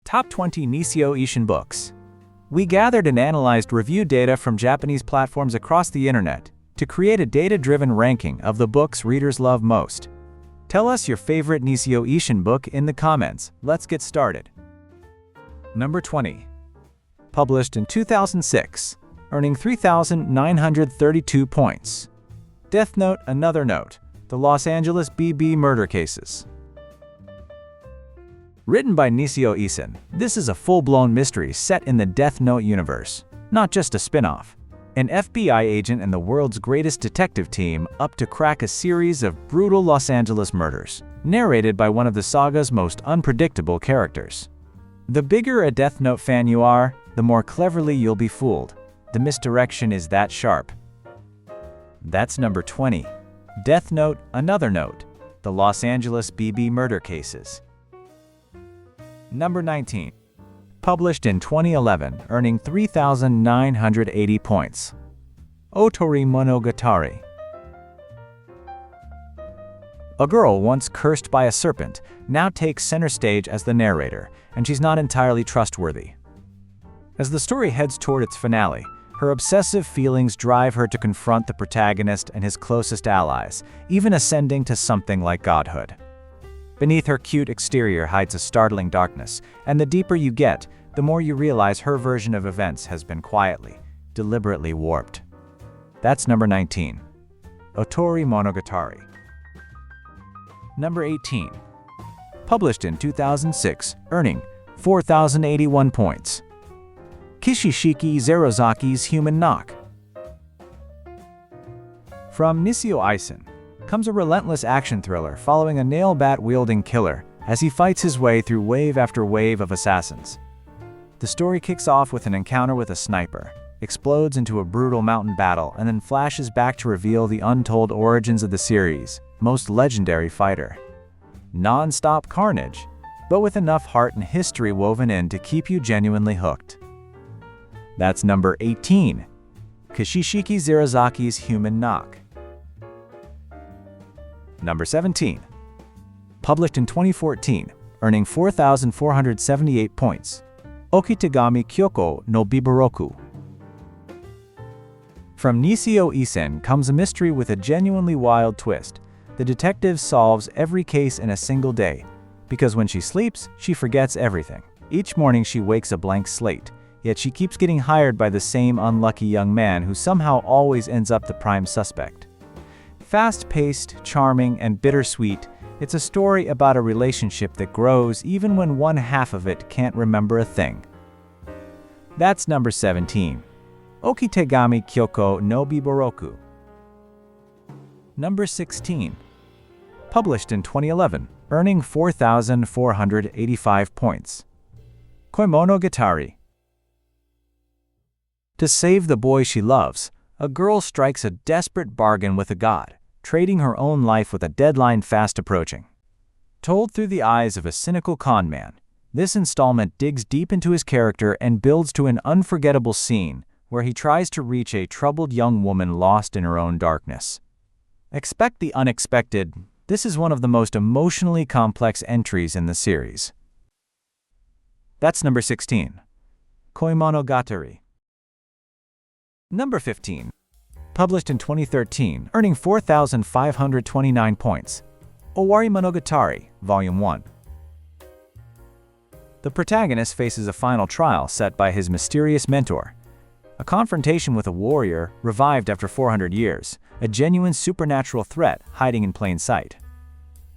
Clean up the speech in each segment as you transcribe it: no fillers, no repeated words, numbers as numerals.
Top 20 Nisio Isin books. We gathered and analyzed review data from Japanese platforms across the internet to create a data-driven ranking of the books readers love most. Tell us your favorite Nisio Isin book in the comments. Let's get started. Number 20. Published in 2006, earning 3,932 points. Death Note, Another Note, The Los Angeles BB Murder Cases. Written by Nisio Isin, this is a full-blown mystery set in the Death Note universe, not just a spin-off. An FBI agent and the world's greatest detective team up to crack a series of brutal Los Angeles murders, narrated by one of the saga's most unpredictable characters. The bigger a Death Note fan you are, the more cleverly you'll be fooled. The misdirection is that sharp. That's number 20. Death Note, Another Note, The Los Angeles BB Murder Cases. Number 19. Published in 2011, earning 3,980 points. Otori Monogatari. A girl once cursed by a serpent now takes center stage as the narrator, and she's not entirely trustworthy. As the story heads toward its finale, her obsessive feelings drive her to confront the protagonist and his closest allies, even ascending to something like godhood. Beneath her cute exterior hides a startling darkness, and the deeper you get, the more you realize her version of events has been quietly, deliberately warped. That's number 19. Otori Monogatari. Number 18. Published in 2006, earning 4,081 points. Kishishiki Zerozaki's Human Knock. From Nisio Isin comes a relentless action thriller following a nail-bat-wielding killer as he fights his way through wave after wave of assassins. The story kicks off with an encounter with a sniper, explodes into a brutal mountain battle, and then flashes back to reveal the untold origins of the series' most legendary fighter. Non-stop carnage, but with enough heart and history woven in to keep you genuinely hooked. That's number 18. Kishishiki Zerozaki's Human Knock. Number 17. Published in 2014, earning 4,478 points. Okitagami Kyoko no Biburoku. From Nisio Isin comes a mystery with a genuinely wild twist. The detective solves every case in a single day, because when she sleeps, she forgets everything. Each morning she wakes a blank slate, yet she keeps getting hired by the same unlucky young man who somehow always ends up the prime suspect. Fast-paced, charming, and bittersweet, it's a story about a relationship that grows even when one half of it can't remember a thing. That's number 17. Okitagami Kyoko no Biburoku. Number 16. Published in 2011, earning 4,485 points. Monogatari. To save the boy she loves, a girl strikes a desperate bargain with a god, trading her own life with a deadline fast approaching. Told through the eyes of a cynical con man, this installment digs deep into his character and builds to an unforgettable scene where he tries to reach a troubled young woman lost in her own darkness. Expect the unexpected. This is one of the most emotionally complex entries in the series. That's number 16. Monogatari. Number 15. Published in 2013, earning 4,529 points. Owari Monogatari, Volume 1. The protagonist faces a final trial set by his mysterious mentor. A confrontation with a warrior revived after 400 years, a genuine supernatural threat hiding in plain sight.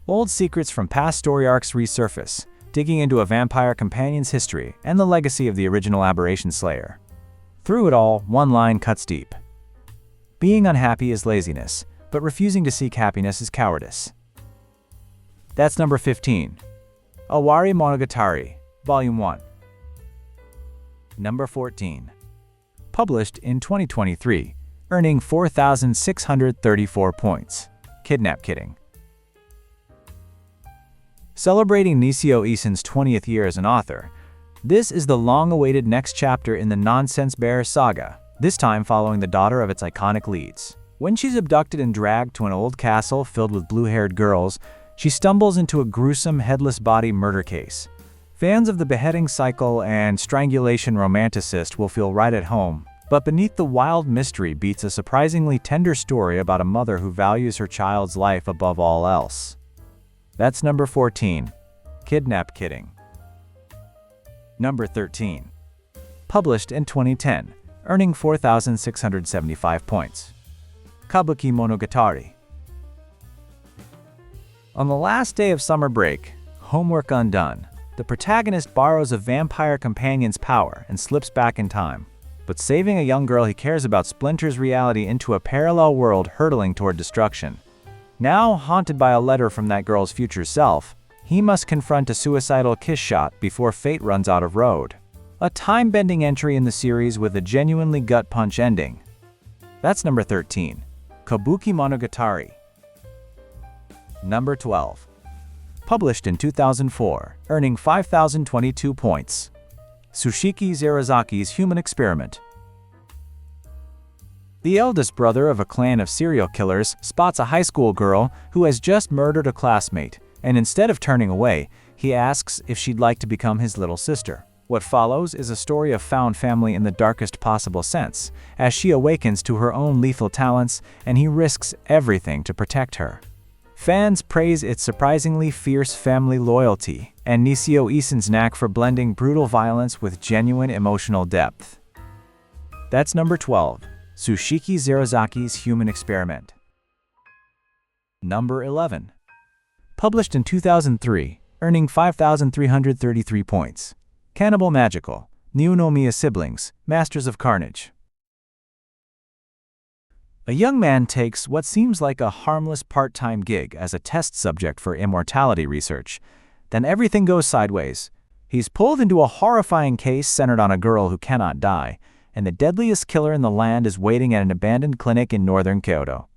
Old secrets from past story arcs resurface, digging into a vampire companion's history and the legacy of the original Aberration Slayer. Through it all, one line cuts deep. Being unhappy is laziness, but refusing to seek happiness is cowardice. That's number 15. Owari Monogatari, Volume 1. Number 14. Published in 2023, earning 4,634 points. Kidnap Kidding. Celebrating Nisio Isin's 20th year as an author, this is the long-awaited next chapter in the Nonsense Bear saga, this time following the daughter of its iconic leads. When she's abducted and dragged to an old castle filled with blue-haired girls, she stumbles into a gruesome headless body murder case. Fans of the beheading cycle and strangulation romanticist will feel right at home, but beneath the wild mystery beats a surprisingly tender story about a mother who values her child's life above all else. That's number 14. Kidnap Kidding. Number 13. Published in 2010, earning 4,675 points. Kabuki Monogatari. On the last day of summer break, homework undone, the protagonist borrows a vampire companion's power and slips back in time. But saving a young girl he cares about splinters reality into a parallel world hurtling toward destruction. Now haunted by a letter from that girl's future self, he must confront a suicidal kiss shot before fate runs out of road. A time-bending entry in the series with a genuinely gut-punch ending. That's number 13. Kabuki Monogatari. Number 12. Published in 2004, earning 5,022 points. Tsushiki Zerazaki's Human Experiment. The eldest brother of a clan of serial killers spots a high school girl who has just murdered a classmate, and instead of turning away, he asks if she'd like to become his little sister. What follows is a story of found family in the darkest possible sense, as she awakens to her own lethal talents and he risks everything to protect her. Fans praise its surprisingly fierce family loyalty and Nisio Isin's knack for blending brutal violence with genuine emotional depth. That's number 12. Tsushiki Zerazaki's Human Experiment. Number 11. Published in 2003, earning 5,333 points. Cannibal Magical, Niunomiya Siblings, Masters of Carnage. A young man takes what seems like a harmless part-time gig as a test subject for immortality research. Then everything goes sideways. He's pulled into a horrifying case centered on a girl who cannot die, and the deadliest killer in the land is waiting at an abandoned clinic in northern Kyoto.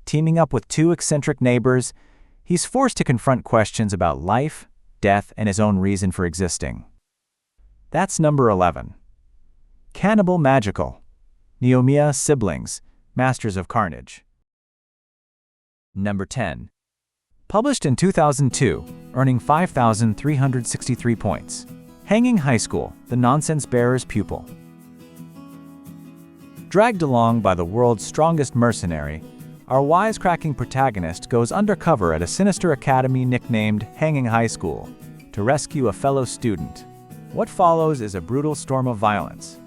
Teaming up with two eccentric neighbors, he's forced to confront questions about life, death, and his own reason for existing. That's number 11. Cannibal Magical, Niunomiya Siblings, Masters of Carnage. Number 10. Published in 2002, earning 5,363 points. Hanging High School, The Nonsense Bearer's Pupil. Dragged along by the world's strongest mercenary, our wisecracking protagonist goes undercover at a sinister academy nicknamed Hanging High School to rescue a fellow student. What follows is a brutal storm of violence.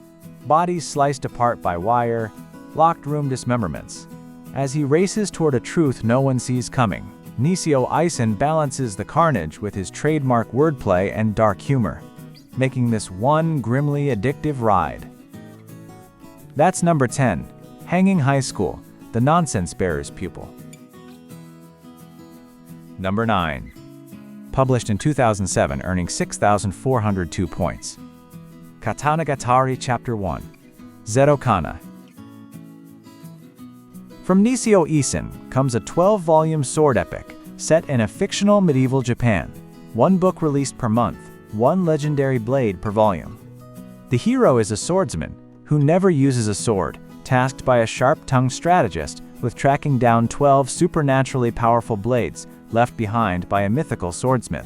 Bodies sliced apart by wire, locked room dismemberments. As he races toward a truth no one sees coming, Nisio Isin balances the carnage with his trademark wordplay and dark humor, making this one grimly addictive ride. That's number 10, Hanging High School, The Nonsense Bearer's Pupil. Number 9. Published in 2007, earning 6,402 points. Katanagatari Chapter 1, Zero Kana. From Nisio Isin comes a 12-volume sword epic set in a fictional medieval Japan. One book released per month, one legendary blade per volume. The hero is a swordsman who never uses a sword, tasked by a sharp-tongued strategist with tracking down 12 supernaturally powerful blades left behind by a mythical swordsmith.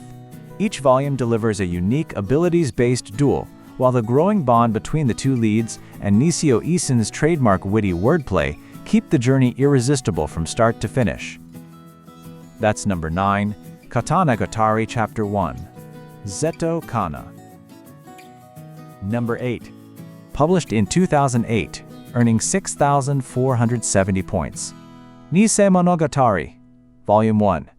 Each volume delivers a unique abilities-based duel, while the growing bond between the two leads and Nisio Isin's trademark witty wordplay keep the journey irresistible from start to finish. That's number 9, Katanagatari Chapter 1, Zeto Kana. Number 8. Published in 2008, earning 6,470 points. Nisei Monogatari, Volume 1.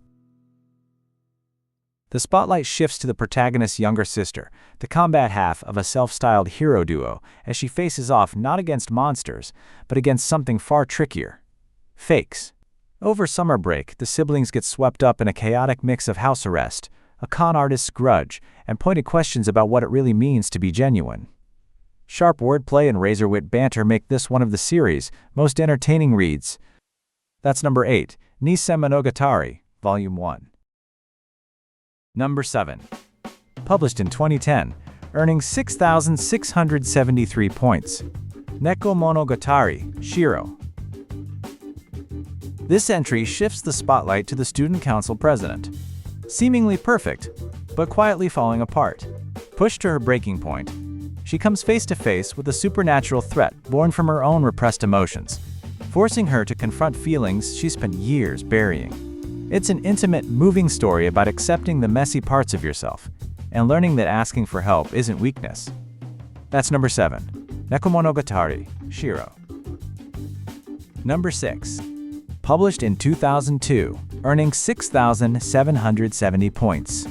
The spotlight shifts to the protagonist's younger sister, the combat half of a self-styled hero duo, as she faces off not against monsters, but against something far trickier: fakes. Over summer break, the siblings get swept up in a chaotic mix of house arrest, a con artist's grudge, and pointed questions about what it really means to be genuine. Sharp wordplay and razor-wit banter make this one of the series' most entertaining reads. That's number 8, Nisei Monogatari, Volume 1. Number 7. Published in 2010, earning 6,673 points. Neko Monogatari, Shiro. This entry shifts the spotlight to the student council president. Seemingly perfect, but quietly falling apart. Pushed to her breaking point, she comes face to face with a supernatural threat born from her own repressed emotions, forcing her to confront feelings she spent years burying. It's an intimate, moving story about accepting the messy parts of yourself and learning that asking for help isn't weakness. That's number 7. Monogatari, Shiro. Number 6. Published in 2002, earning 6,770 points.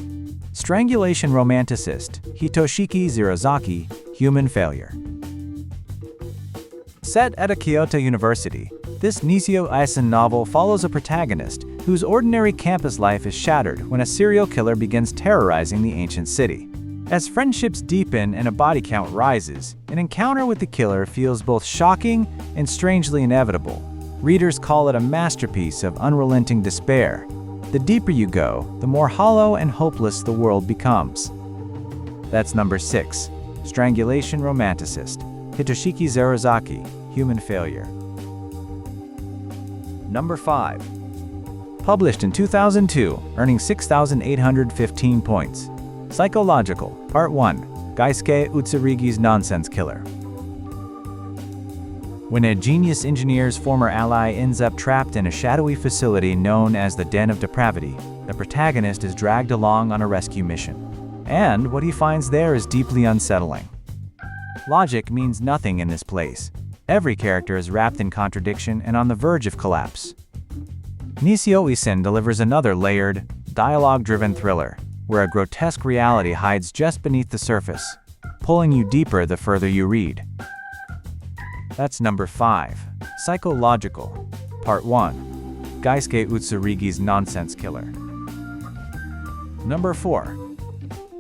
Strangulation romanticist, Hitoshiki Zirozaki, Human Failure. Set at a Kyoto university, this Nisio Isin novel follows a protagonist whose ordinary campus life is shattered when a serial killer begins terrorizing the ancient city. As friendships deepen and a body count rises, an encounter with the killer feels both shocking and strangely inevitable. Readers call it a masterpiece of unrelenting despair. The deeper you go, the more hollow and hopeless the world becomes. That's number 6. Strangulation romanticist, Hitoshiki Zirozaki, Human Failure. Number 5. Published in 2002, earning 6,815 points. Psychological, Part 1, Gaisuke Utsurigi's Nonsense Killer. When a genius engineer's former ally ends up trapped in a shadowy facility known as the Den of Depravity, the protagonist is dragged along on a rescue mission. And what he finds there is deeply unsettling. Logic means nothing in this place. Every character is wrapped in contradiction and on the verge of collapse. Nisio Isin delivers another layered, dialogue-driven thriller, where a grotesque reality hides just beneath the surface, pulling you deeper the further you read. That's number 5. Psychological, Part 1, Gaisuke Utsurigi's Nonsense Killer. Number 4.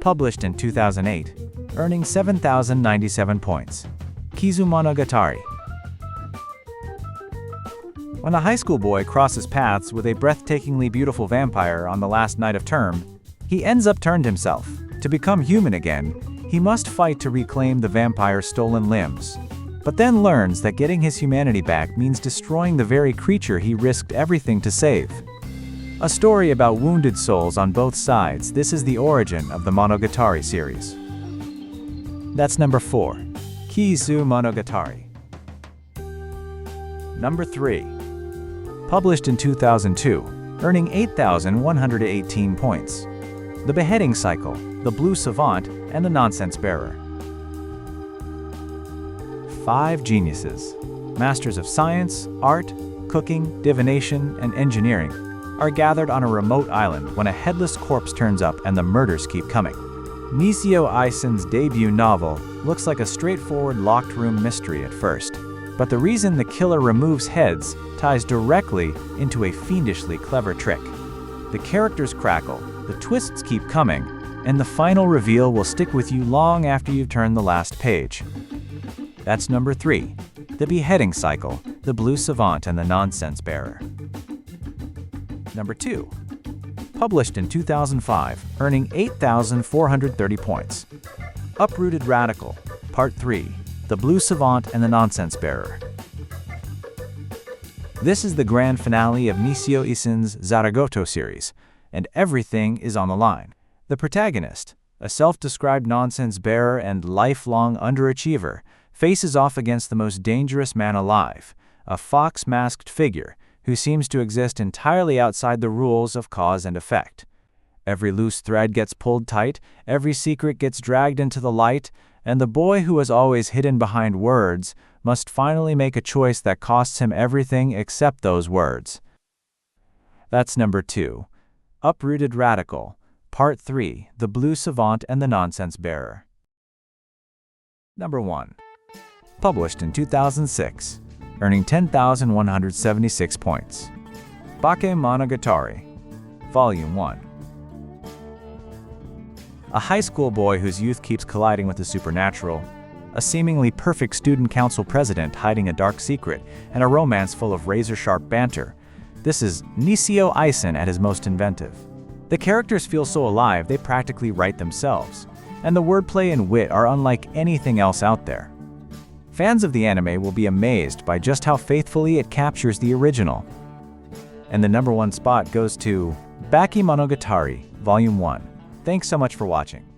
Published in 2008, earning 7,097 points. Kizu Monogatari. When a high school boy crosses paths with a breathtakingly beautiful vampire on the last night of term, he ends up turned himself. To become human again, he must fight to reclaim the vampire's stolen limbs, but then learns that getting his humanity back means destroying the very creature he risked everything to save. A story about wounded souls on both sides, this is the origin of the Monogatari series. That's number 4. Kizu Monogatari. Number 3. Published in 2002, earning 8,118 points. The Beheading Cycle, The Blue Savant, and The Nonsense Bearer. 5 geniuses, masters of science, art, cooking, divination, and engineering, are gathered on a remote island when a headless corpse turns up and the murders keep coming. Nisio Isin's debut novel looks like a straightforward locked room mystery at first, but the reason the killer removes heads ties directly into a fiendishly clever trick. The characters crackle, the twists keep coming, and the final reveal will stick with you long after you've turned the last page. That's number 3. The Beheading Cycle, The Blue Savant, and The Nonsense Bearer. Number 2. Published in 2005, earning 8,430 points. Uprooted Radical, Part 3, The Blue Savant and the Nonsense Bearer. This is the grand finale of Nisio Isin's Zaragoto series, and everything is on the line. The protagonist, a self-described nonsense bearer and lifelong underachiever, faces off against the most dangerous man alive, a fox-masked figure who seems to exist entirely outside the rules of cause and effect. Every loose thread gets pulled tight, every secret gets dragged into the light, and the boy who was always hidden behind words must finally make a choice that costs him everything except those words. That's number 2. Uprooted Radical, Part 3, The Blue Savant and the Nonsense Bearer. Number 1. Published in 2006, earning 10,176 points. Bakemonogatari, Volume 1. A high school boy whose youth keeps colliding with the supernatural, a seemingly perfect student council president hiding a dark secret, and a romance full of razor-sharp banter. This is Nisio Isin at his most inventive. The characters feel so alive they practically write themselves, and the wordplay and wit are unlike anything else out there. Fans of the anime will be amazed by just how faithfully it captures the original. And the number 1 spot goes to Bakemonogatari, Volume 1. Thanks so much for watching.